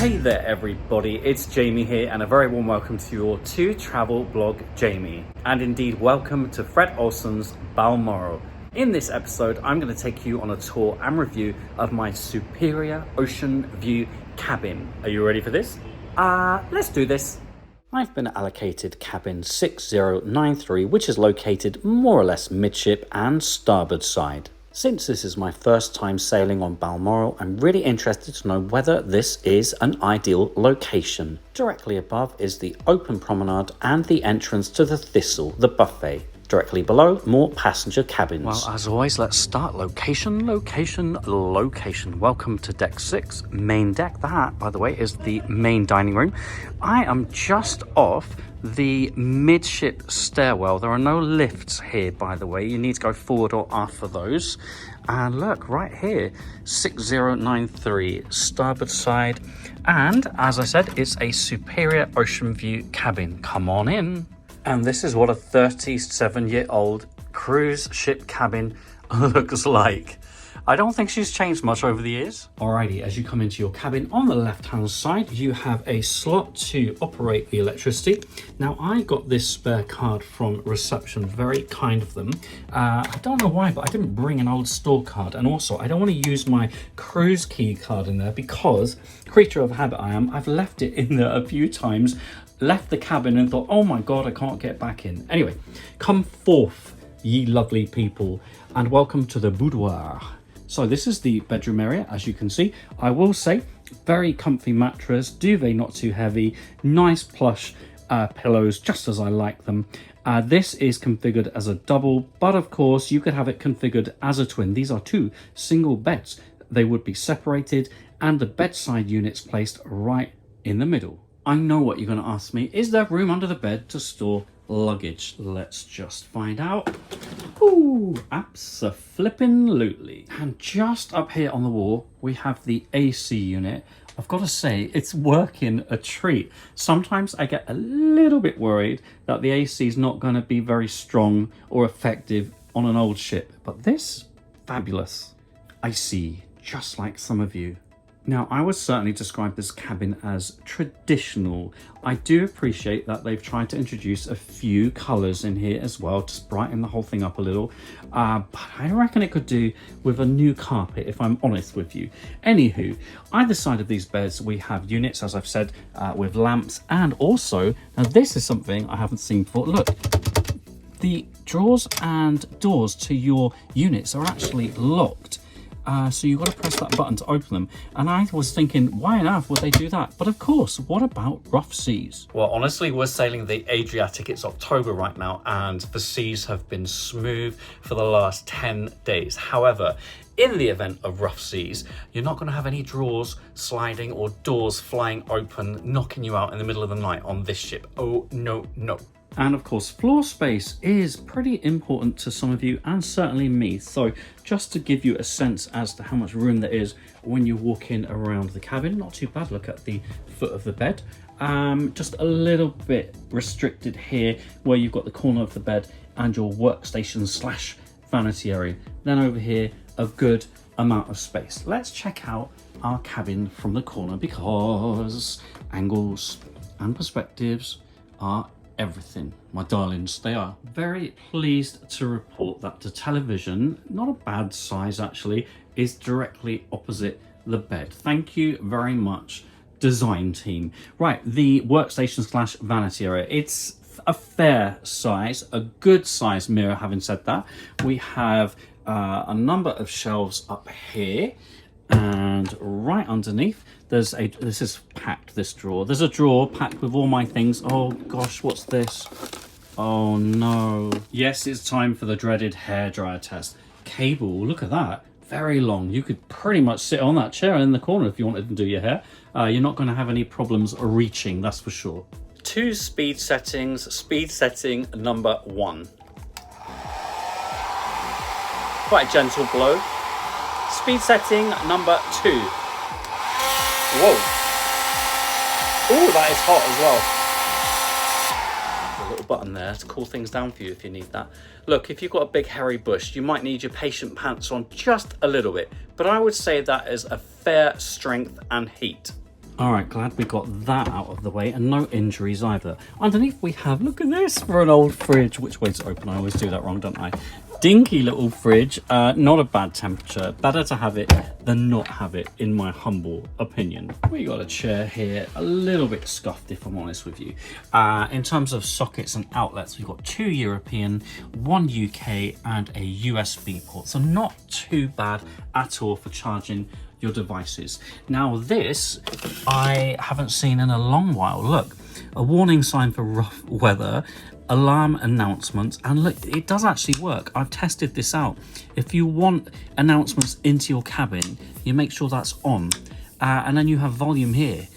Hey there everybody, it's Jamie here and a very warm welcome to your travel blog Jamie. And indeed welcome to Fred Olsen's Balmoral. In this episode I'm going to take you on a tour and review of my superior ocean view cabin. Are you ready for this? Let's do this. I've been allocated cabin 6093, which is located more or less midship and starboard side. Since this is my first time sailing on Balmoral, I'm really interested to know whether this is an ideal location. Directly above is the open promenade and the entrance to the Thistle, the buffet. Directly below, more passenger cabins. Well, as always, let's start location. Welcome to deck 6, main deck. That, by the way, is the main dining room. I am just off the midship stairwell. There are no lifts here, by the way. You need to go forward or aft for those. And look, right here, 6093, starboard side. And as I said, it's a superior ocean view cabin. Come on in. And this is what a 37-year-old cruise ship cabin looks like. I don't think she's changed much over the years. Alrighty, as you come into your cabin, on the left-hand side, you have a slot to operate the electricity. Now, I got this spare card from reception, very kind of them. I don't know why, but I didn't bring an old store card. And also, I don't want to use my cruise key card in there because, creature of habit I am, I've left it in there a few times, left the cabin and thought, oh my God, I can't get back in. Anyway, come forth, ye lovely people, and welcome to the boudoir. So this is the bedroom area, as you can see. I will say, very comfy mattress, duvet not too heavy, nice plush pillows, just as I like them. This is configured as a double, but of course you could have it configured as a twin. These are two single beds. They would be separated and the bedside units placed right in the middle. I know what you're going to ask me. Is there room under the bed to store luggage? Let's just find out. Ooh, abso-flippin-lutely. And just up here on the wall, we have the AC unit. I've got to say, it's working a treat. Sometimes I get a little bit worried that the AC is not going to be very strong or effective on an old ship. But this, fabulous. I see, just like some of you. Now, I would certainly describe this cabin as traditional. I do appreciate that they've tried to introduce a few colours in here as well, to brighten the whole thing up a little. But I reckon it could do with a new carpet, if I'm honest with you. Anywho, either side of these beds, we have units, as I've said, with lamps. And also, now this is something I haven't seen before. Look, the drawers and doors to your units are actually locked. So you've got to press that button to open them. And I was thinking, why on earth would they do that? But of course, what about rough seas? Well, honestly, we're sailing the Adriatic. It's October right now, and the seas have been smooth for the last 10 days. However, in the event of rough seas, you're not going to have any drawers sliding or doors flying open, knocking you out in the middle of the night on this ship. Oh, no, no. And of course, floor space is pretty important to some of you and certainly me. So just to give you a sense as to how much room there is when you walk in around the cabin, not too bad. Look at the foot of the bed. Just a little bit restricted here where you've got the corner of the bed and your workstation / vanity area. Then over here, a good amount of space. Let's check out our cabin from the corner because angles and perspectives are everything, my darlings. They are. Very pleased to report that the television, not a bad size actually, is directly opposite the bed. Thank you very much, design team. Right, the workstation / vanity area. It's a fair size, a good size mirror. Having said that, we have a number of shelves up here, and right underneath there's this is packed, this drawer. There's a drawer packed with all my things. Oh gosh, what's this? Oh no. Yes, it's time for the dreaded hairdryer test. Cable, look at that. Very long. You could pretty much sit on that chair in the corner if you wanted to do your hair. You're not going to have any problems reaching, that's for sure. 2 speed settings. Speed setting number 1. Quite a gentle blow. Speed setting number 2. Whoa. Oh, that is hot as well. A little button there to cool things down for you if you need that. Look, if you've got a big hairy bush, you might need your patient pants on just a little bit, but I would say that is a fair strength and heat. All right, glad we got that out of the way, and no injuries either. Underneath we have, look at this, for an old fridge. Which way to open? I always do that wrong, don't I? Dinky little fridge, not a bad temperature. Better to have it than not have it, in my humble opinion. We got a chair here, a little bit scuffed if I'm honest with you. In terms of sockets and outlets, we've got 2 European, 1 UK and a USB port. So not too bad at all for charging your devices. Now this I haven't seen in a long while. Look, a warning sign for rough weather, alarm announcements, and look, it does actually work. I've tested this out. If you want announcements into your cabin, you make sure that's on, and then you have volume here.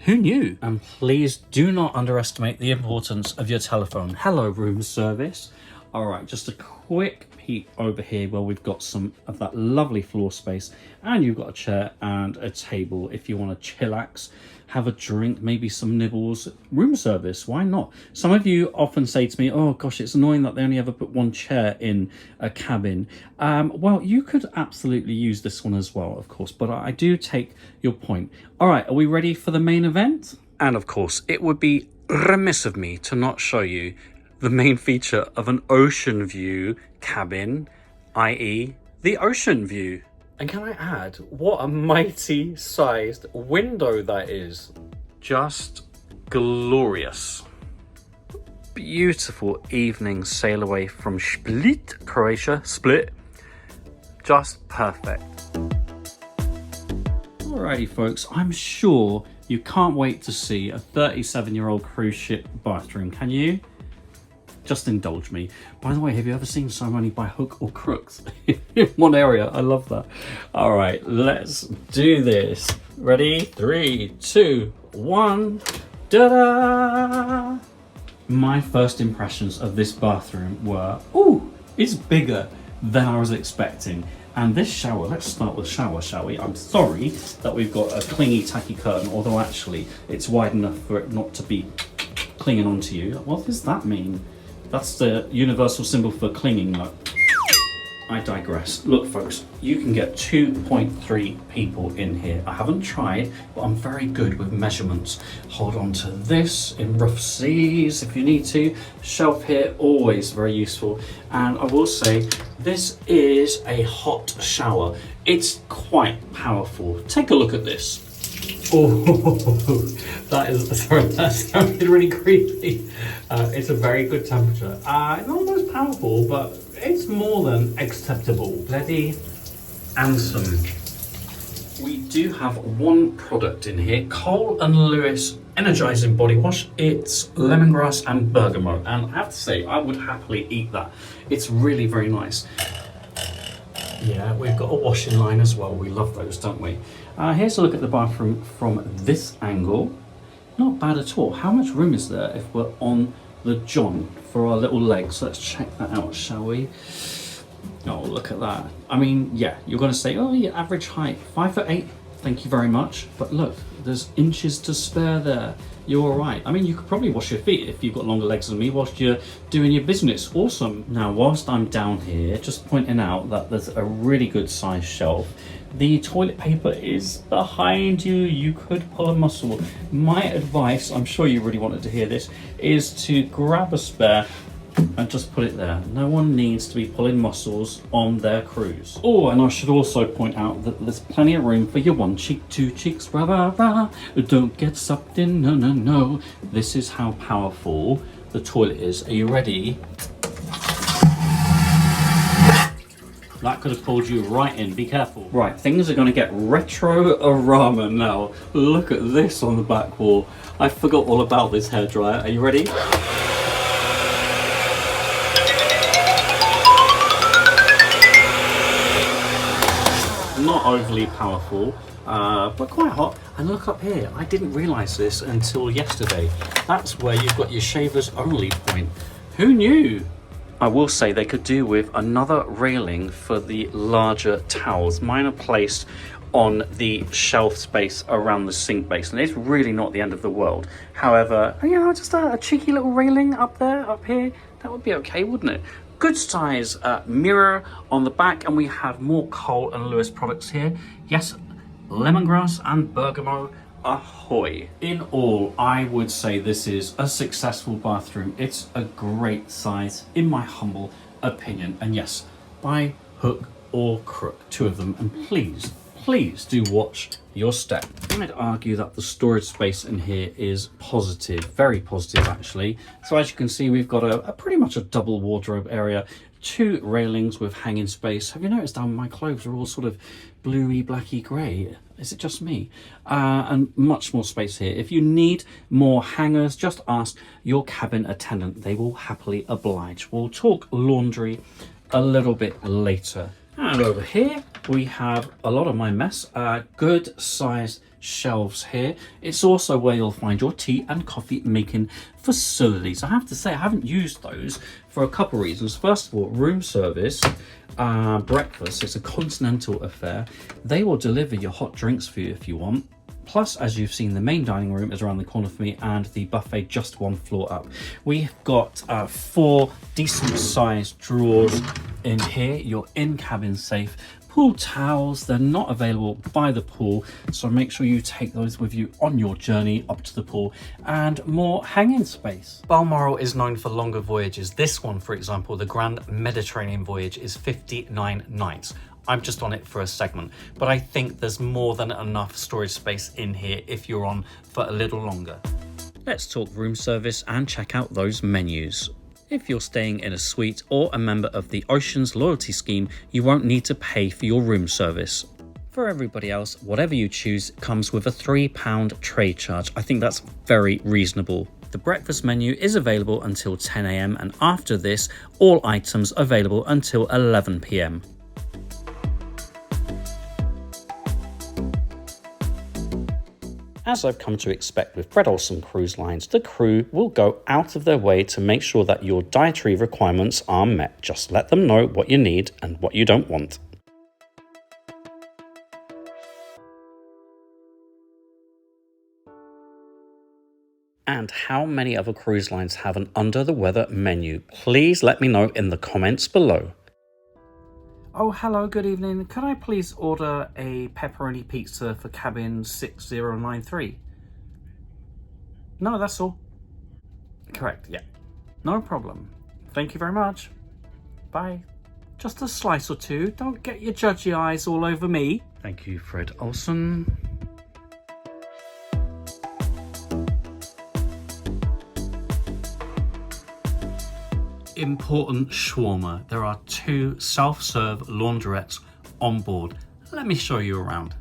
Who knew? And please do not underestimate the importance of your telephone. Hello, room service. All right, just a quick peek over here where we've got some of that lovely floor space, and you've got a chair and a table if you want to chillax, have a drink, maybe some nibbles. Room service, why not? Some of you often say to me, oh gosh, it's annoying that they only ever put 1 chair in a cabin. Well, you could absolutely use this one as well, of course, but I do take your point. All right, are we ready for the main event? And of course, it would be remiss of me to not show you the main feature of an ocean view cabin, i.e. the ocean view. And can I add, what a mighty sized window that is. Just glorious. Beautiful evening sail away from Split, Croatia. Split. Just perfect. Alrighty folks, I'm sure you can't wait to see a 37-year-old cruise ship bathroom, can you? Just indulge me. By the way, have you ever seen so many by hook or crooks in one area? I love that. All right, let's do this. Ready? 3, 2, 1. Ta-da! My first impressions of this bathroom were, ooh, it's bigger than I was expecting. And this shower, let's start with shower, shall we? I'm sorry that we've got a clingy, tacky curtain, although actually it's wide enough for it not to be clinging onto you. What does that mean? That's the universal symbol for clinging. Look. I digress. Look folks, you can get 2.3 people in here. I haven't tried, but I'm very good with measurements. Hold on to this in rough seas if you need to. Shelf here, always very useful. And I will say, this is a hot shower. It's quite powerful. Take a look at this. Oh, that sounded really creepy. It's a very good temperature. Not most powerful, but it's more than acceptable. Ready? Ansem. We do have one product in here, Cole & Lewis Energizing Body Wash. It's lemongrass and bergamot, and I have to say, I would happily eat that. It's really very nice. Yeah, we've got a washing line as well. We love those, don't we? Here's a look at the bathroom from this angle. Not bad at all. How much room is there if we're on the john for our little legs? Let's check that out, shall we? Oh, look at that. I mean, yeah, you're going to say, oh, your average height, 5'8". Thank you very much. But look, there's inches to spare there. You're all right. I mean, you could probably wash your feet if you've got longer legs than me whilst you're doing your business. Awesome. Now, whilst I'm down here, just pointing out that there's a really good size shelf. The toilet paper is behind you. You could pull a muscle. My advice, I'm sure you really wanted to hear this, is to grab a spare and just put it there. No one needs to be pulling muscles on their cruise. Oh, and I should also point out that there's plenty of room for your 1 cheek, 2 cheeks, rah, rah, rah. Don't get sucked in, no, no, no. This is how powerful the toilet is. Are you ready? That could have pulled you right in, be careful. Right, things are gonna get retro-orama now. Look at this on the back wall. I forgot all about this hairdryer. Are you ready? Not overly powerful, but quite hot. And look up here, I didn't realise this until yesterday. That's where you've got your shavers only point. Who knew? I will say they could do with another railing for the larger towels. Mine are placed on the shelf space around the sink basin. It's really not the end of the world. However, you know, just a cheeky little railing up there, up here, that would be okay, wouldn't it? Good size mirror on the back, and we have more Cole & Lewis products here. Yes, lemongrass and bergamot ahoy. In all, I would say this is a successful bathroom. It's a great size, in my humble opinion. And yes, by hook or crook, two of them. And please do watch your step. I'd argue that the storage space in here is positive, very positive actually. So as you can see, we've got a pretty much a double wardrobe area, two railings with hanging space. Have you noticed how my clothes are all sort of bluey, blacky grey? Is it just me? And much more space here. If you need more hangers, just ask your cabin attendant. They will happily oblige. We'll talk laundry a little bit later. And over here, we have a lot of my mess, good sized shelves here. It's also where you'll find your tea and coffee making facilities. I have to say, I haven't used those for a couple of reasons. First of all, room service, breakfast, it's a continental affair. They will deliver your hot drinks for you if you want. Plus, as you've seen, the main dining room is around the corner for me and the buffet just one floor up. We've got 4 decent sized drawers in here, your in-cabin safe, pool towels. They're not available by the pool, so make sure you take those with you on your journey up to the pool, and more hanging space. Balmoral is known for longer voyages. This one, for example, the Grand Mediterranean voyage, is 59 nights. I'm just on it for a segment, but I think there's more than enough storage space in here if you're on for a little longer. Let's talk room service and check out those menus. If you're staying in a suite or a member of the Ocean's loyalty scheme, you won't need to pay for your room service. For everybody else, whatever you choose comes with a £3 trade charge. I think that's very reasonable. The breakfast menu is available until 10 AM, and after this, all items available until 11 PM. As I've come to expect with Fred Olsen Cruise Lines, the crew will go out of their way to make sure that your dietary requirements are met. Just let them know what you need and what you don't want. And how many other cruise lines have an under the weather menu? Please let me know in the comments below. Oh, hello, good evening. Could I please order a pepperoni pizza for cabin 6093? No, that's all. Correct, yeah. No problem. Thank you very much. Bye. Just a slice or two. Don't get your judgy eyes all over me. Thank you, Fred Olsen. Important shawarma. There are 2 self-serve laundrettes on board. Let me show you around.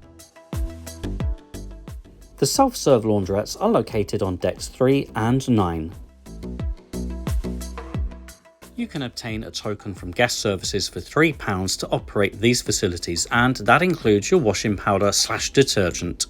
The self-serve laundrettes are located on decks 3 and 9. You can obtain a token from guest services for £3 to operate these facilities, and that includes your washing powder / detergent.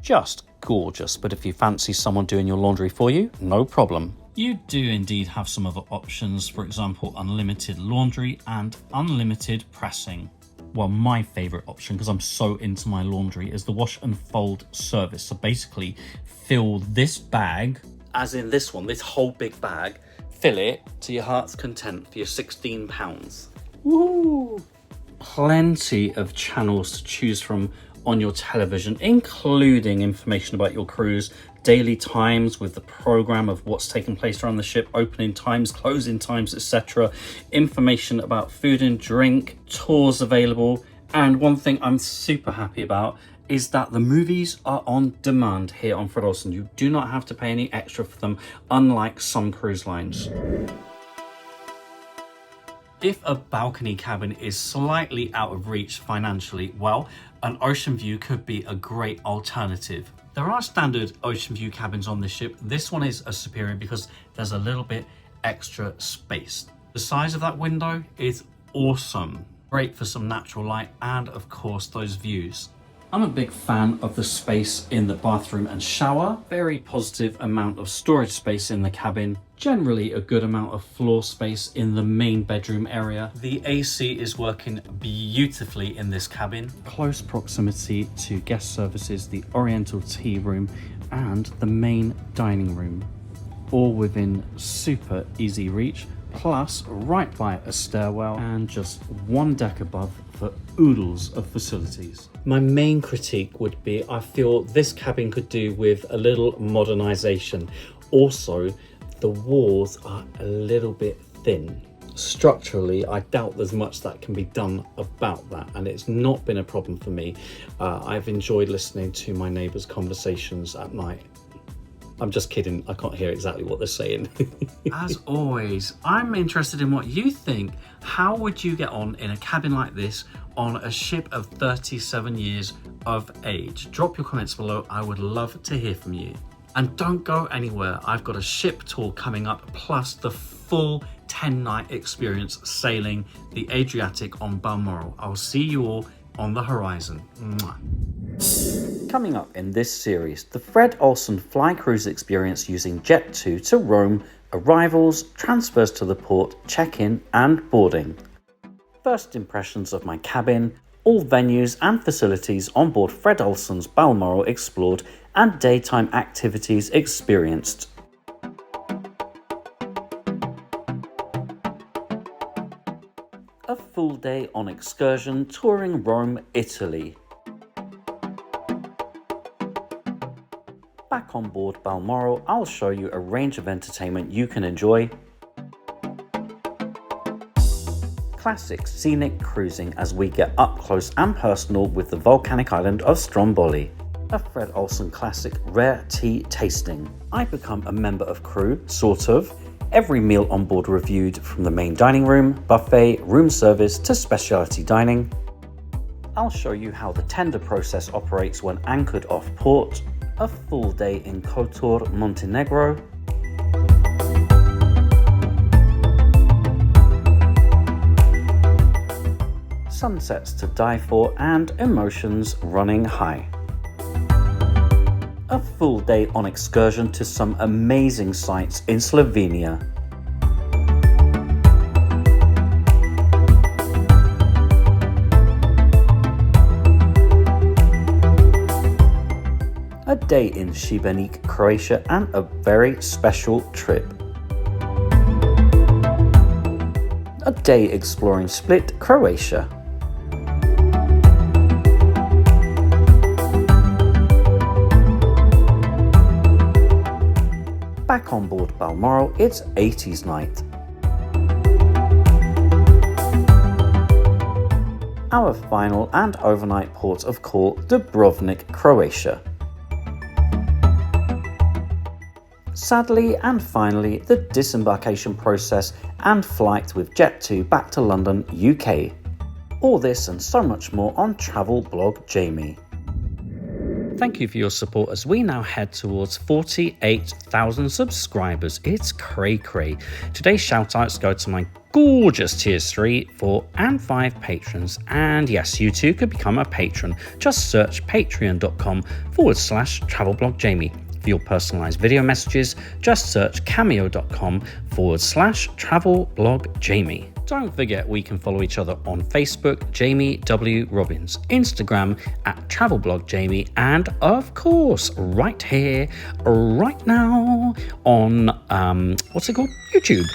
Just gorgeous, but if you fancy someone doing your laundry for you, no problem. You do indeed have some other options, for example, unlimited laundry and unlimited pressing. Well, my favorite option, because I'm so into my laundry, is the wash and fold service. So basically, fill this bag, as in this one, this whole big bag, fill it to your heart's content for your £16. Woo! Plenty of channels to choose from on your television, including information about your cruise, daily times with the program of what's taking place around the ship, opening times, closing times, etc. Information about food and drink, tours available. And one thing I'm super happy about is that the movies are on demand here on Fred Olsen. You do not have to pay any extra for them, unlike some cruise lines. If a balcony cabin is slightly out of reach financially, well, an ocean view could be a great alternative. There are standard ocean view cabins on this ship. This one is a superior because there's a little bit extra space. The size of that window is awesome. Great for some natural light and of course those views. I'm a big fan of the space in the bathroom and shower. Very positive amount of storage space in the cabin. Generally a good amount of floor space in the main bedroom area. The AC is working beautifully in this cabin. Close proximity to guest services, the Oriental tea room and the main dining room. All within super easy reach plus right by a stairwell and just one deck above for oodles of facilities. My main critique would be I feel this cabin could do with a little modernization. Also, the walls are a little bit thin. Structurally, I doubt there's much that can be done about that, and it's not been a problem for me. I've enjoyed listening to my neighbours' conversations at night. I'm just kidding, I can't hear exactly what they're saying. As always, I'm interested in what you think. How would you get on in a cabin like this on a ship of 37 years of age? Drop your comments below, I would love to hear from you. And don't go anywhere, I've got a ship tour coming up, plus the full 10-night experience sailing the Adriatic on Balmoral. I'll see you all on the horizon. Mwah. Coming up in this series, the Fred Olsen fly cruise experience using Jet2 to Rome, arrivals, transfers to the port, check-in and boarding. First impressions of my cabin, all venues and facilities on board Fred Olsen's Balmoral explored and daytime activities experienced. A full day on excursion touring Rome, Italy. Back on board Balmoral, I'll show you a range of entertainment you can enjoy. Classic scenic cruising as we get up close and personal with the volcanic island of Stromboli. A Fred Olsen classic rare tea tasting. I become a member of crew, sort of. Every meal on board reviewed from the main dining room, buffet, room service to specialty dining. I'll show you how the tender process operates when anchored off port. A full day in Kotor, Montenegro. Sunsets to die for and emotions running high. A full day on excursion to some amazing sights in Slovenia. A day in Šibenik, Croatia and a very special trip. A day exploring Split, Croatia. Back on board Balmoral, it's 80s night. Our final and overnight port of call, Dubrovnik, Croatia. Sadly and finally, the disembarkation process and flight with Jet2 back to London, UK. All this and so much more on Travel Blog Jamie. Thank you for your support as we now head towards 48,000 subscribers. It's cray. Today's shoutouts go to my gorgeous tiers 3, 4 and 5 patrons. And yes, you too could become a patron. Just search patreon.com/travelblogjamie. For your personalized video messages, just search cameo.com/travelblogjamie. Don't forget we can follow each other on Facebook, Jamie W. Robbins, Instagram @travelblogjamie, and of course, right here, right now on, what's it called? YouTube.